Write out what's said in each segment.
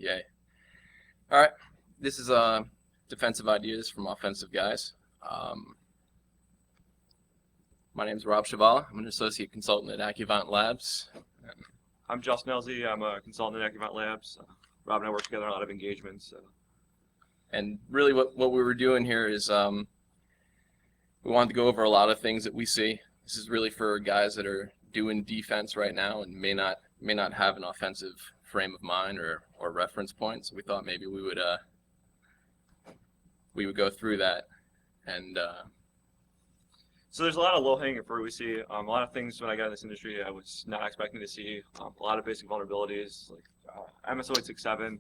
Yay. All right. This is defensive ideas from offensive guys. My name is Rob Chuvala. I'm an associate consultant at AccuVant Labs. I'm Justin Elze. I'm a consultant at AccuVant Labs. Rob and I work together on a lot of engagements. And really what we were doing here is we wanted to go over a lot of things that we see. This is really for guys that are doing defense right now and may not have an offensive frame of mind or reference point. So we thought maybe we would go through that. And so there's a lot of low-hanging fruit we see. A lot of things when I got in this industry I was not expecting to see. A lot of basic vulnerabilities like MSO 867,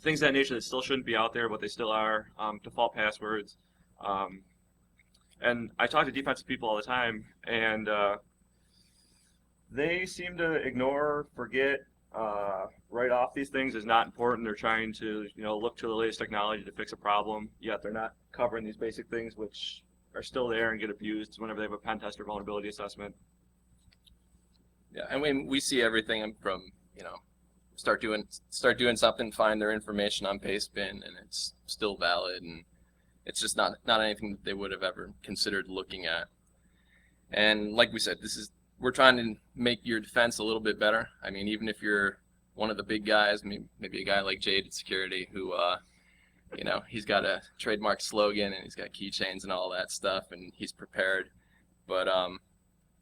things of that nature that still shouldn't be out there, but they still are. Default passwords. And I talk to defensive people all the time, and they seem to ignore, forget, write off these things as not important. They're trying to, look to the latest technology to fix a problem, yet they're not covering these basic things which are still there and get abused whenever they have a pen test or vulnerability assessment. Yeah, and we see everything from, start doing something, find their information on Pastebin, and it's still valid, and it's just not anything that they would have ever considered looking at. And like we said, we're trying to make your defense a little bit better. I mean, even if you're one of the big guys, maybe a guy like Jaded Security who, he's got a trademark slogan and he's got keychains and all that stuff, and he's prepared. But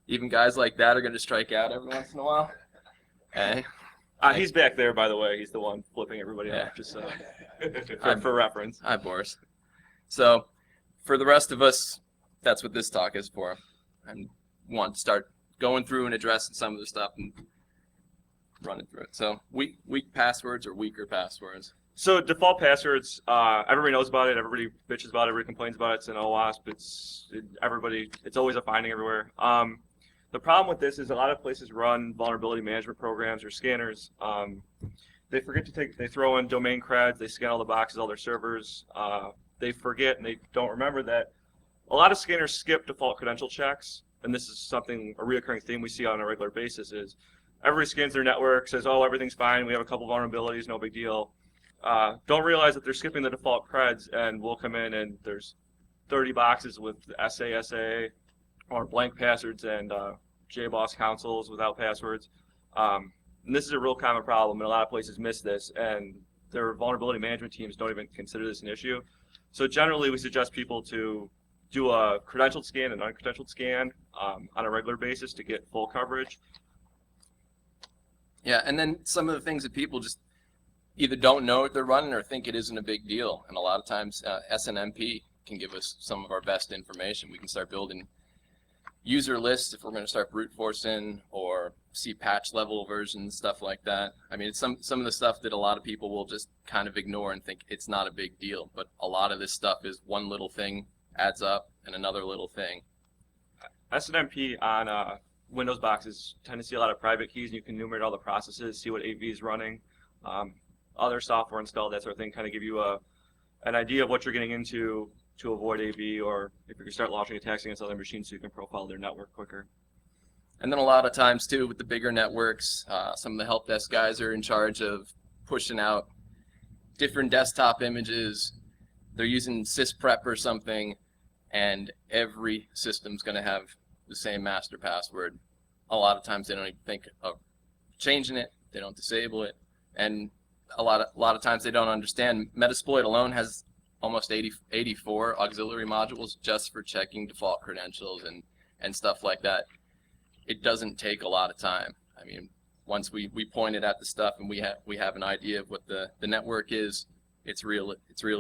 even guys like that are going to strike out every once in a while. Okay. He's back there, by the way. He's the one flipping everybody off, just for reference. Hi, Boris. So for the rest of us, that's what this talk is for. I want to start going through and addressing some of the stuff and running through it. So weak passwords or weaker passwords. So default passwords, everybody knows about it. Everybody bitches about it. Everybody complains about it. It's an OWASP. It's always a finding everywhere. The problem with this is a lot of places run vulnerability management programs or scanners. They forget they throw in domain creds. They scan all the boxes, all their servers. They forget and they don't remember that a lot of scanners skip default credential checks. And this is a reoccurring theme we see on a regular basis is everybody scans their network, says, oh, everything's fine. We have a couple vulnerabilities, no big deal. Don't realize that they're skipping the default creds, and we'll come in and there's 30 boxes with SA, or blank passwords and JBoss consoles without passwords. And this is a real common problem, and a lot of places miss this, and their vulnerability management teams don't even consider this an issue. So generally, we suggest people to do a credentialed scan and uncredentialed scan on a regular basis to get full coverage. Yeah, and then some of the things that people just either don't know what they're running or think it isn't a big deal. And a lot of times SNMP can give us some of our best information. We can start building user lists if we're going to start brute forcing or see patch level versions, stuff like that. I mean, it's some of the stuff that a lot of people will just kind of ignore and think it's not a big deal. But a lot of this stuff is one little thing adds up and another little thing. SNMP on Windows boxes tend to see a lot of private keys, and you can enumerate all the processes, see what AV is running, other software installed, that sort of thing, kind of give you an idea of what you're getting into to avoid AV, or if you can start launching attacks against other machines so you can profile their network quicker. And then a lot of times too with the bigger networks, some of the help desk guys are in charge of pushing out different desktop images. They're using sysprep or something, and every system's going to have the same master password. A lot of times they don't even think of changing it. They don't disable it, and a lot of times they don't understand. Metasploit alone has almost 84 auxiliary modules just for checking default credentials and stuff like that. It doesn't take a lot of time. I mean, once we point it at the stuff and we have an idea of what the network is, it's real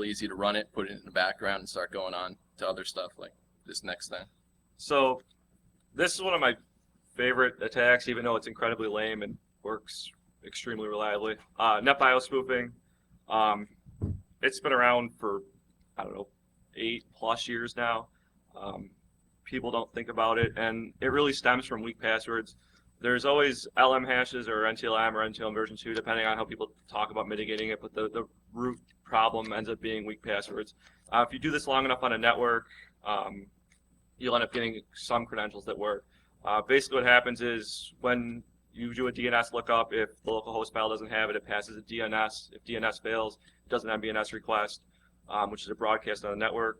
easy to run it, put it in the background, and start going on to other stuff like this next thing. So this is one of my favorite attacks, even though it's incredibly lame and works extremely reliably. NetBIOS spoofing. It's been around for, 8+ years now. People don't think about it, and it really stems from weak passwords. There's always LM hashes or NTLM or NTLM version 2, depending on how people talk about mitigating it, but the root problem ends up being weak passwords. If you do this long enough on a network, you'll end up getting some credentials that work. Basically what happens is when You do a DNS lookup. If the local host file doesn't have it, it passes a DNS. If DNS fails, it does an MBNS request, which is a broadcast on the network.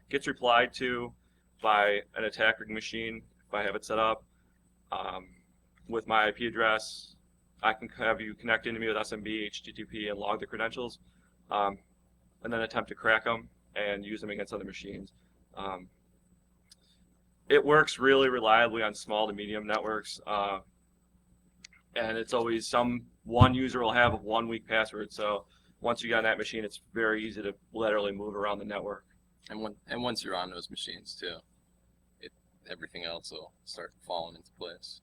Gets replied to by an attacker machine if I have it set up. With my IP address, I can have you connect into me with SMB, HTTP, and log the credentials, and then attempt to crack them and use them against other machines. It works really reliably on small to medium networks, and it's always one user will have a 1 week password. So once you get on that machine, it's very easy to literally move around the network. And once you're on those machines too, everything else will start falling into place.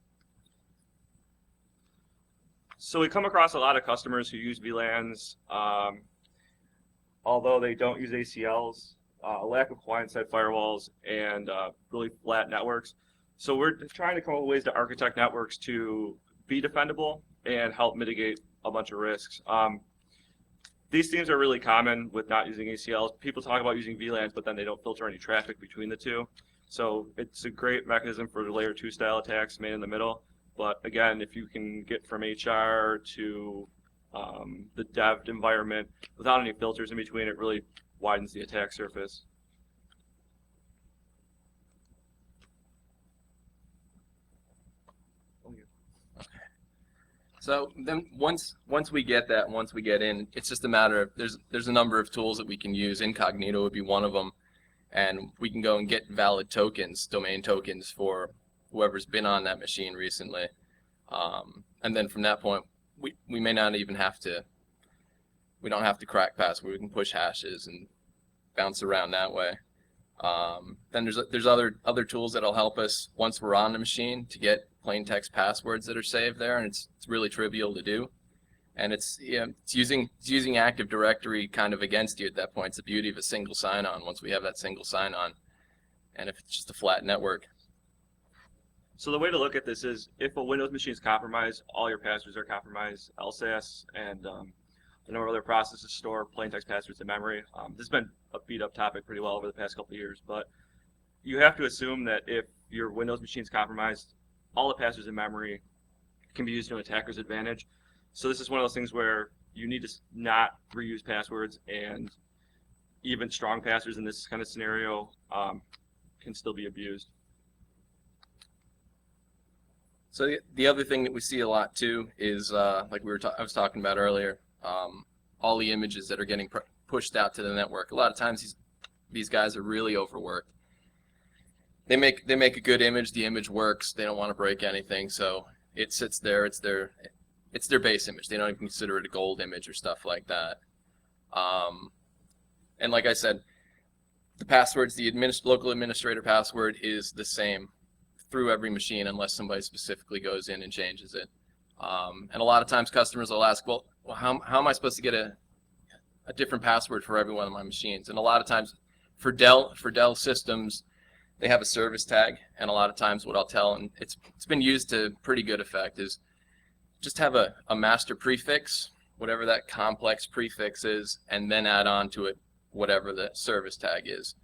So we come across a lot of customers who use VLANs, although they don't use ACLs, a lack of client-side firewalls, and really flat networks. So we're trying to come up with ways to architect networks to be defendable and help mitigate a bunch of risks. These themes are really common with not using ACLs. People talk about using VLANs, but then they don't filter any traffic between the two. So it's a great mechanism for layer 2 style attacks made in the middle. But again, if you can get from HR to the dev environment without any filters in between, it really widens the attack surface. So then once we get that, once we get in, it's just a matter of there's a number of tools that we can use. Incognito would be one of them, and we can go and get valid tokens, domain tokens for whoever's been on that machine recently. And then from that point, we may not even have to. We don't have to crack password. We can push hashes and bounce around that way. Then there's other tools that'll help us once we're on the machine to get plain text passwords that are saved there, and it's really trivial to do. And it's using Active Directory kind of against you at that point. It's the beauty of a single sign-on once we have that single sign-on, and if it's just a flat network. So the way to look at this is if a Windows machine is compromised, all your passwords are compromised. Elze and a number of other processes store plain text passwords in memory. This has been a beat up topic pretty well over the past couple of years, but you have to assume that if your Windows machine is compromised, all the passwords in memory can be used to an attacker's advantage. So this is one of those things where you need to not reuse passwords, and even strong passwords in this kind of scenario can still be abused. So the other thing that we see a lot too is like I was talking about earlier, all the images that are getting pushed out to the network. A lot of times these guys are really overworked. They make a good image. The image works. They don't want to break anything, so it sits there. It's their base image. They don't even consider it a gold image or stuff like that. And like I said, the passwords, the local administrator password is the same through every machine unless somebody specifically goes in and changes it. And a lot of times customers will ask, well, how am I supposed to get a different password for every one of my machines? And a lot of times for Dell systems, they have a service tag, and a lot of times what I'll tell, and it's been used to pretty good effect, is just have a master prefix, whatever that complex prefix is, and then add on to it whatever the service tag is.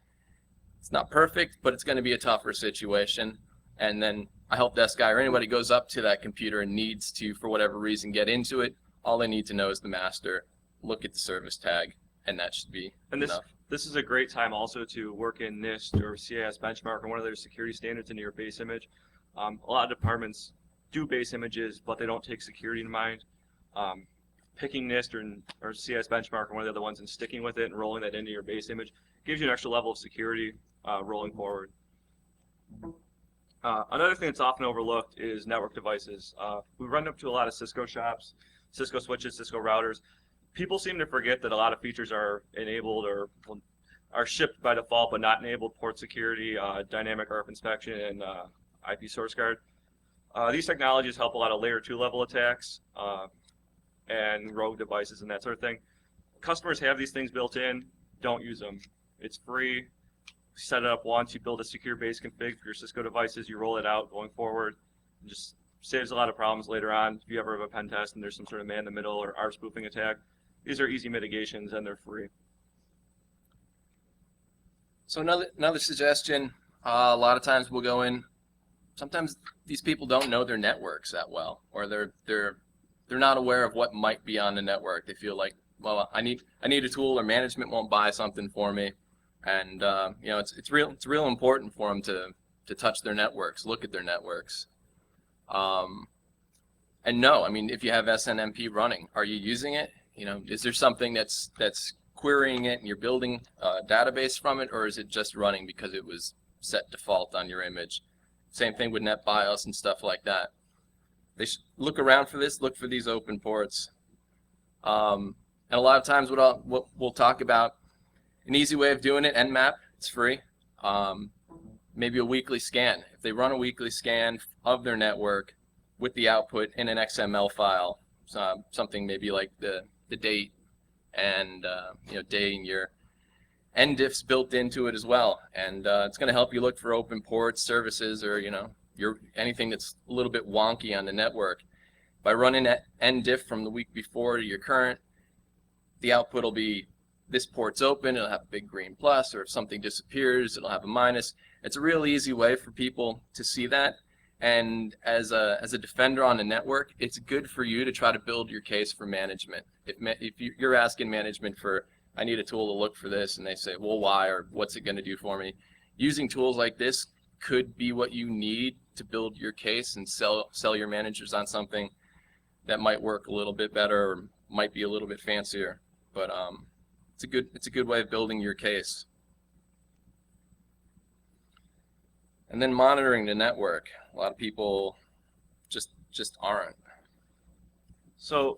It's not perfect, but it's going to be a tougher situation. And then a help desk guy or anybody goes up to that computer and needs to, for whatever reason, get into it, all they need to know is the master, look at the service tag, and that should be enough. This is a great time also to work in NIST or CIS benchmark or one of their security standards into your base image. A lot of departments do base images, but they don't take security in mind. Picking NIST or CIS benchmark or one of the other ones and sticking with it and rolling that into your base image gives you an extra level of security rolling forward. Another thing that's often overlooked is network devices. We run up to a lot of Cisco shops, Cisco switches, Cisco routers. People seem to forget that a lot of features are enabled or are shipped by default but not enabled: port security, dynamic ARP inspection, and IP source guard. These technologies help a lot of layer 2 level attacks and rogue devices and that sort of thing. Customers have these things built in. Don't use them. It's free. Set it up once. You build a secure base config for your Cisco devices. You roll it out going forward. It just saves a lot of problems later on. If you ever have a pen test and there's some sort of man in the middle or ARP spoofing attack, these are easy mitigations and they're free. So another suggestion, a lot of times we'll go in, sometimes these people don't know their networks that well, or they're not aware of what might be on the network. They feel like, well, I need a tool, or management won't buy something for me, and you know, it's real important for them to touch their networks, look at their networks, and know. I mean, if you have SNMP running, are you using it? You know, is there something that's querying it and you're building a database from it, or is it just running because it was set default on your image? Same thing with NetBIOS and stuff like that. They should look around for this, look for these open ports. And a lot of times what we'll talk about, an easy way of doing it, Nmap, it's free. Maybe a weekly scan. If they run a weekly scan of their network with the output in an XML file, something maybe like the date and you know, day and year, NDIF's built into it as well, and it's going to help you look for open ports, services, or you know, anything that's a little bit wonky on the network. By running NDIF from the week before to your current, the output will be, this port's open, it'll have a big green plus, or if something disappears, it'll have a minus. It's a real easy way for people to see that, and as a defender on the network, it's good for you to try to build your case for management. If you're asking management for, I need a tool to look for this, and they say, well, why, or what's it going to do for me? Using tools like this could be what you need to build your case and sell your managers on something that might work a little bit better, or might be a little bit fancier. But it's a good way of building your case. And then monitoring the network. A lot of people just aren't. So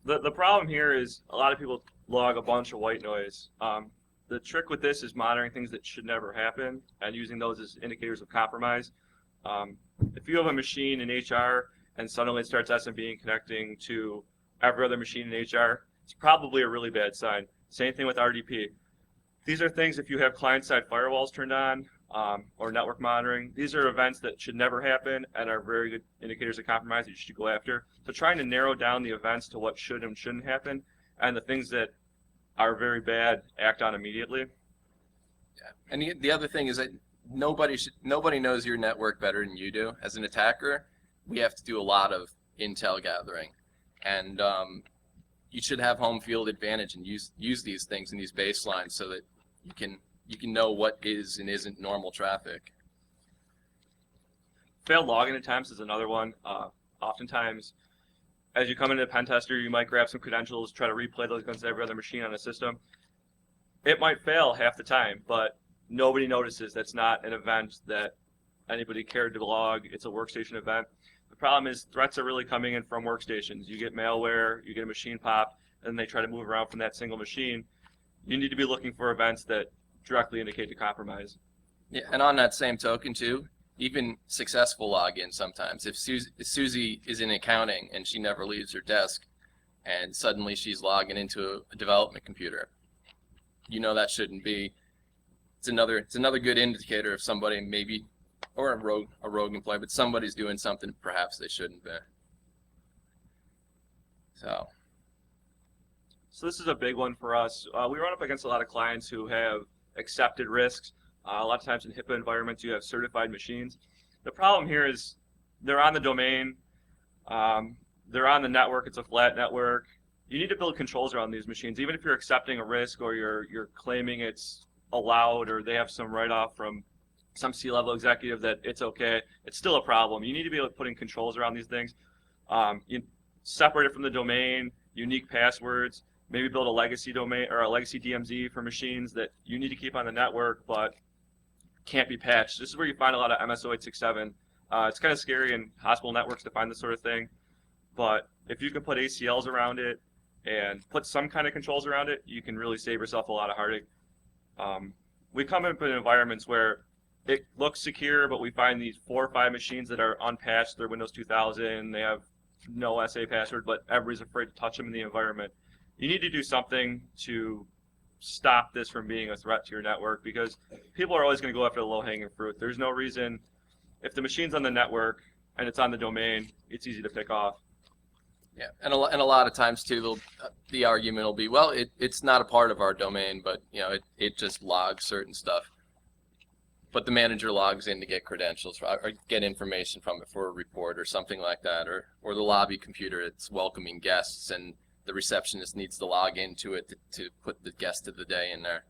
the problem here is a lot of people log a bunch of white noise. The trick with this is monitoring things that should never happen and using those as indicators of compromise. If you have a machine in HR and suddenly it starts SMB and connecting to every other machine in HR, it's probably a really bad sign. Same thing with RDP. These are things, if you have client-side firewalls turned on, or network monitoring, these are events that should never happen and are very good indicators of compromise that you should go after. So trying to narrow down the events to what should and shouldn't happen, and the things that are very bad, act on immediately. Yeah. And the other thing is that nobody knows your network better than you do. As an attacker, we have to do a lot of intel gathering, and you should have home field advantage and use these things and these baselines so that you can know what is and isn't normal traffic. Failed login attempts is another one. Oftentimes, as you come into a pen tester, you might grab some credentials, try to replay those against every other machine on the system. It might fail half the time, but nobody notices. That's not an event that anybody cared to log. It's a workstation event. The problem is threats are really coming in from workstations. You get malware, you get a machine pop, and they try to move around from that single machine. You need to be looking for events that directly indicate the compromise. Yeah, and on that same token too, even successful login sometimes. If Susie is in accounting and she never leaves her desk, and suddenly she's logging into a development computer, you know that shouldn't be. It's another good indicator of somebody maybe, or a rogue employee, but somebody's doing something perhaps they shouldn't be. So this is a big one for us. We run up against a lot of clients who have accepted risks. A lot of times in HIPAA environments, you have certified machines. The problem here is they're on the domain, they're on the network, it's a flat network. You need to build controls around these machines. Even if you're accepting a risk or you're claiming it's allowed or they have some write-off from some C-level executive that it's okay, it's still a problem. You need to be able to put in controls around these things. You separate it from the domain, unique passwords, maybe build a legacy domain or a legacy DMZ for machines that you need to keep on the network but can't be patched. This is where you find a lot of MSO 867. It's kind of scary in hospital networks to find this sort of thing, but if you can put ACLs around it and put some kind of controls around it, you can really save yourself a lot of heartache. We come up in environments where it looks secure, but we find these 4 or 5 machines that are unpatched. They're Windows 2000. They have no SA password, but everybody's afraid to touch them in the environment. You need to do something to stop this from being a threat to your network, because people are always going to go after the low-hanging fruit. There's no reason, if the machine's on the network and it's on the domain, it's easy to pick off. Yeah, and a lot of times too, the argument will be, well, it's not a part of our domain, but you know, it just logs certain stuff. but the manager logs in to get credentials or get information from it for a report or something like that, or the lobby computer, it's welcoming guests and the receptionist needs to log into it to put the guest of the day in there.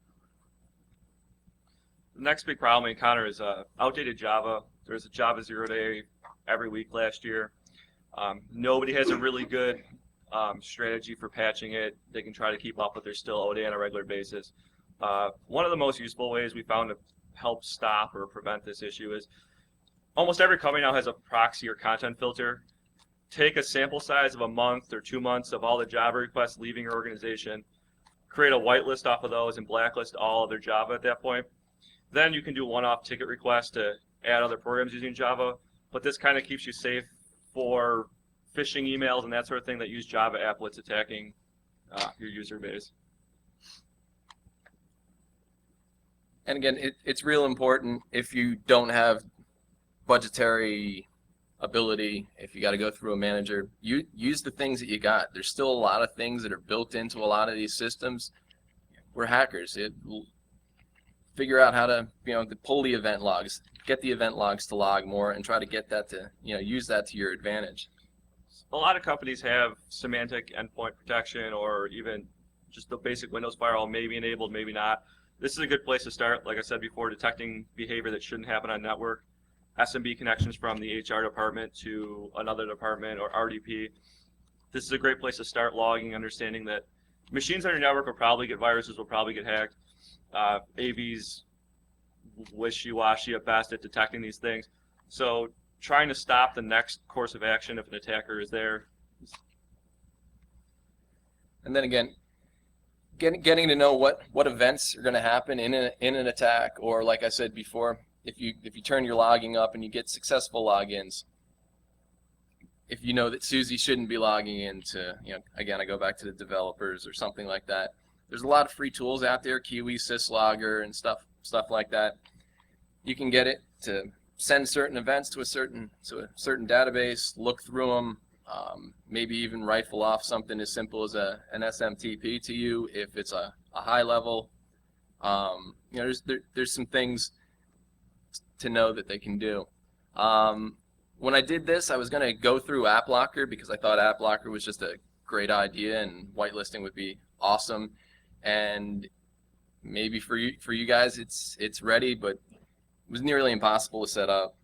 The next big problem we encounter is outdated Java. There's a Java 0-day every week last year. Nobody has a really good strategy for patching it. They can try to keep up, but there's still ODA on a regular basis. One of the most useful ways we found to help stop or prevent this issue is almost every company now has a proxy or content filter. Take a sample size of a month or 2 months of all the Java requests leaving your organization, create a whitelist off of those, and blacklist all of their Java at that point. Then you can do one-off ticket requests to add other programs using Java, but this kind of keeps you safe for phishing emails and that sort of thing that use Java applets attacking your user base. And again, it's real important if you don't have budgetary ability, if you got to go through a manager, you use the things that you got. There's still a lot of things that are built into a lot of these systems. We're hackers. Figure out how to, pull the event logs, get the event logs to log more, and try to get that to, use that to your advantage. A lot of companies have semantic endpoint protection or even just the basic Windows firewall, maybe enabled, maybe not. This is a good place to start, like I said before, detecting behavior that shouldn't happen on network. SMB connections from the HR department to another department or RDP. This is a great place to start logging, understanding that machines on your network will probably get viruses, will probably get hacked. AV's wishy-washy at best at detecting these things. So trying to stop the next course of action if an attacker is there. And then again, getting to know what events are going to happen in an attack, or like I said before, if you turn your logging up and you get successful logins, if you know that Susie shouldn't be logging into, again, I go back to the developers or something like that. There's a lot of free tools out there, Kiwi, Syslogger, and stuff like that. You can get it to send certain events to a certain database, look through them, maybe even rifle off something as simple as an SMTP to you if it's a high level. There's some things to know that they can do. When I did this, I was going to go through AppLocker because I thought AppLocker was just a great idea and whitelisting would be awesome. And maybe for you guys it's ready, but it was nearly impossible to set up.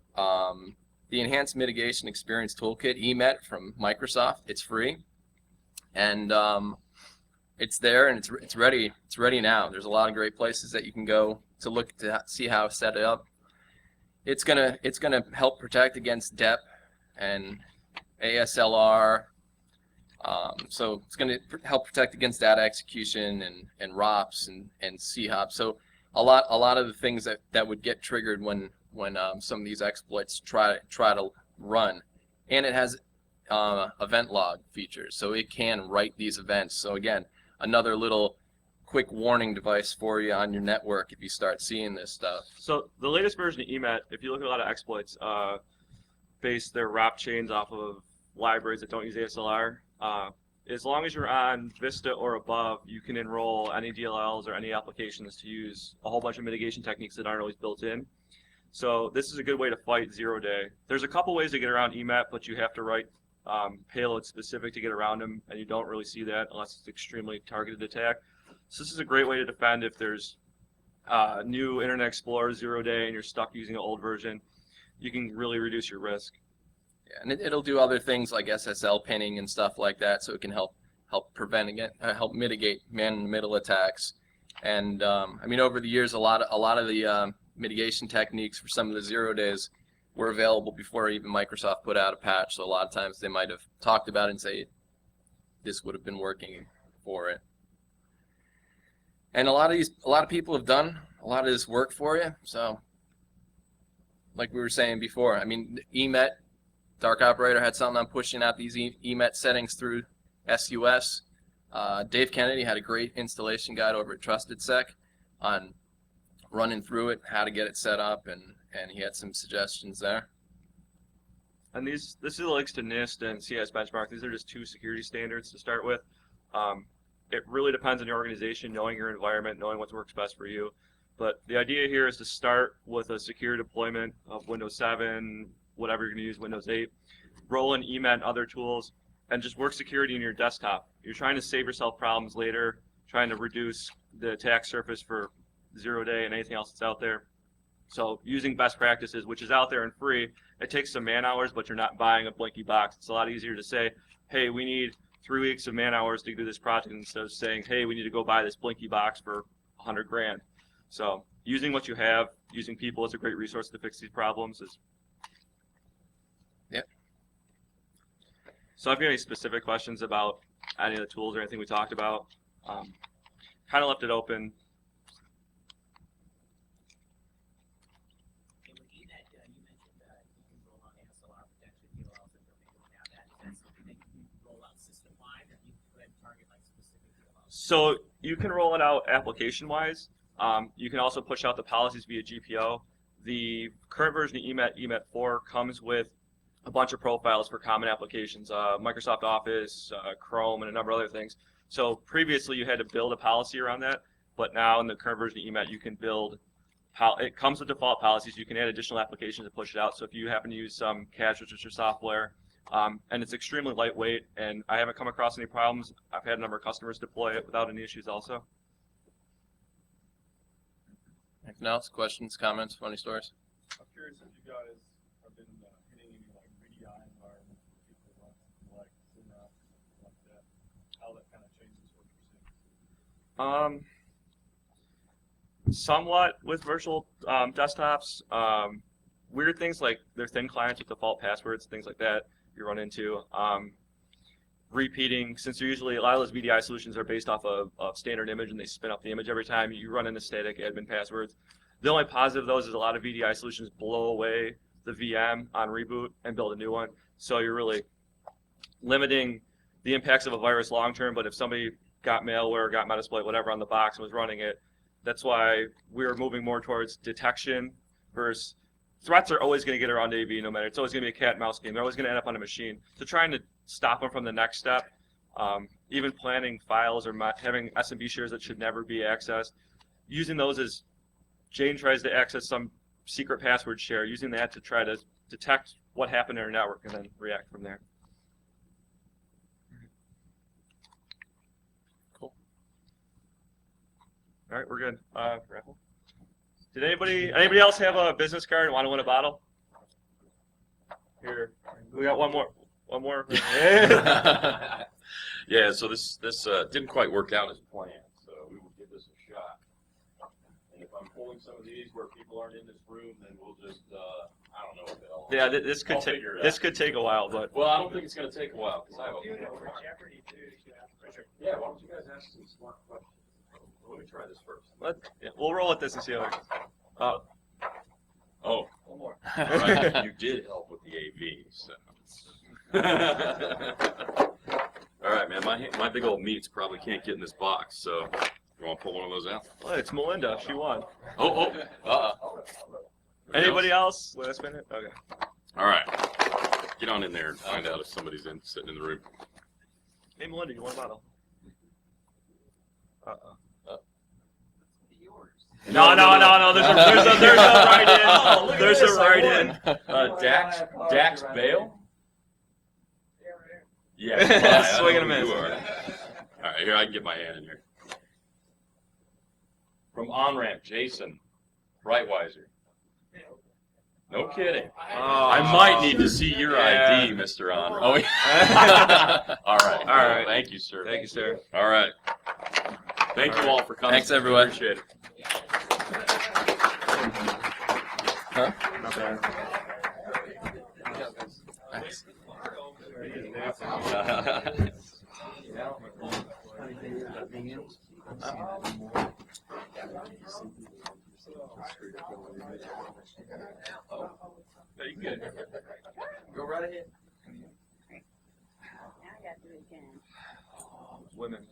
The Enhanced Mitigation Experience Toolkit, EMET from Microsoft, it's free, and it's there and it's ready. It's ready now. There's a lot of great places that you can go to look to see how to set it up. It's gonna help protect against DEP and ASLR. So it's going to help protect against data execution and ROPS and CHOP. So a lot of the things that would get triggered when some of these exploits try to run, and it has event log features, so it can write these events. So again, another little quick warning device for you on your network if you start seeing this stuff. So the latest version of EMET, if you look at a lot of exploits, base their ROP chains off of libraries that don't use ASLR. As long as you're on Vista or above, you can enroll any DLLs or any applications to use a whole bunch of mitigation techniques that aren't always built in. So this is a good way to fight 0-day. There's a couple ways to get around EMET, but you have to write payload specific to get around them, and you don't really see that unless it's extremely targeted attack. So this is a great way to defend if there's new Internet Explorer 0-day and you're stuck using an old version. You can really reduce your risk. Yeah, and it'll do other things like SSL pinning and stuff like that, so it can help prevent help mitigate man-in-the-middle attacks. And I mean, over the years, a lot of the mitigation techniques for some of the 0 days were available before even Microsoft put out a patch. So a lot of times they might have talked about it and say this would have been working for it. And a lot of people have done a lot of this work for you. So like we were saying before, I mean, EMET. Dark Operator had something on pushing out these EMET settings through SUS. Dave Kennedy had a great installation guide over at TrustedSec on running through it, how to get it set up, and he had some suggestions there. And this is the links to NIST and CS benchmark. These are just two security standards to start with. It really depends on your organization, knowing your environment, knowing what works best for you. But the idea here is to start with a secure deployment of Windows 7, whatever you're going to use, Windows 8, roll in EMET and other tools, and just work security in your desktop. You're trying to save yourself problems later, trying to reduce the attack surface for 0-day and anything else that's out there. So using best practices, which is out there and free, it takes some man hours, but you're not buying a blinky box. It's a lot easier to say, hey, we need 3 weeks of man hours to do this project, instead of saying, hey, we need to go buy this blinky box for 100 grand. So using what you have, using people is a great resource to fix these problems. Yep. So if you have any specific questions about any of the tools or anything we talked about, kind of left it open. So you can roll it out application-wise. You can also push out the policies via GPO. The current version of EMET 4, comes with a bunch of profiles for common applications, Microsoft Office, Chrome, and a number of other things. So previously you had to build a policy around that, but now in the current version of EMET you can build, it comes with default policies. You can add additional applications to push it out. So if you happen to use some cache register software, and it's extremely lightweight, and I haven't come across any problems. I've had a number of customers deploy it without any issues also. Anything else? Questions, comments, funny stories? I'm curious if you guys have been hitting any like VDI environments where people like Synapse, like that, how that kind of changes what you're seeing. Somewhat with virtual desktops. Weird things like their thin clients with default passwords, things like that you run into. Repeating, since they're usually, a lot of those VDI solutions are based off of standard image and they spin up the image every time. You run into static admin passwords. The only positive of those is a lot of VDI solutions blow away the VM on reboot and build a new one. So you're really limiting the impacts of a virus long term, but if somebody got malware, got Metasploit, whatever on the box and was running it, that's why we're moving more towards detection versus threats are always going to get around AV no matter. It's always going to be a cat and mouse game. They're always going to end up on a machine. So trying to stop them from the next step, even planning files or having SMB shares that should never be accessed, using those as Jane tries to access some secret password share, using that to try to detect what happened in her network and then react from there. Cool. All right, we're good. Raffle. Did anybody else have a business card and want to win a bottle? Here, we got one more. One more. Yeah, so this didn't quite work out as planned, so we will give this a shot. And if I'm pulling some of these where people aren't in this room, then we'll just I don't know what the hell. Yeah, this could take a while, but well, I don't think it's going to take a while because I have Yeah, why don't you guys ask some smart questions? Let me try this first. we'll roll with this and see how it goes. Oh, one more. All right, you did help with the AV, so. All right, man. My big old meats probably can't get in this box, so you want to pull one of those out? Well, it's Melinda. She won. Oh. Anybody else? Last minute. Okay. All right. Get on in there and find out if somebody's sitting in the room. Hey, Melinda, you want a bottle? No. There's a write-in. There's a write-in. Dax Bale. Yeah, swing and a miss. All right, here I can get my hand in here. From OnRamp, Jason Brightweiser. No kidding. I might need to see your ID, Mr. OnRamp. Oh, yeah. All right. All right. Thank you, sir. Thank you, sir. All right. Thank you all for coming. Thanks, everyone. Appreciate it. Huh? Not bad. Nice. No, you good. Go right ahead. Now I got to do it again. Women.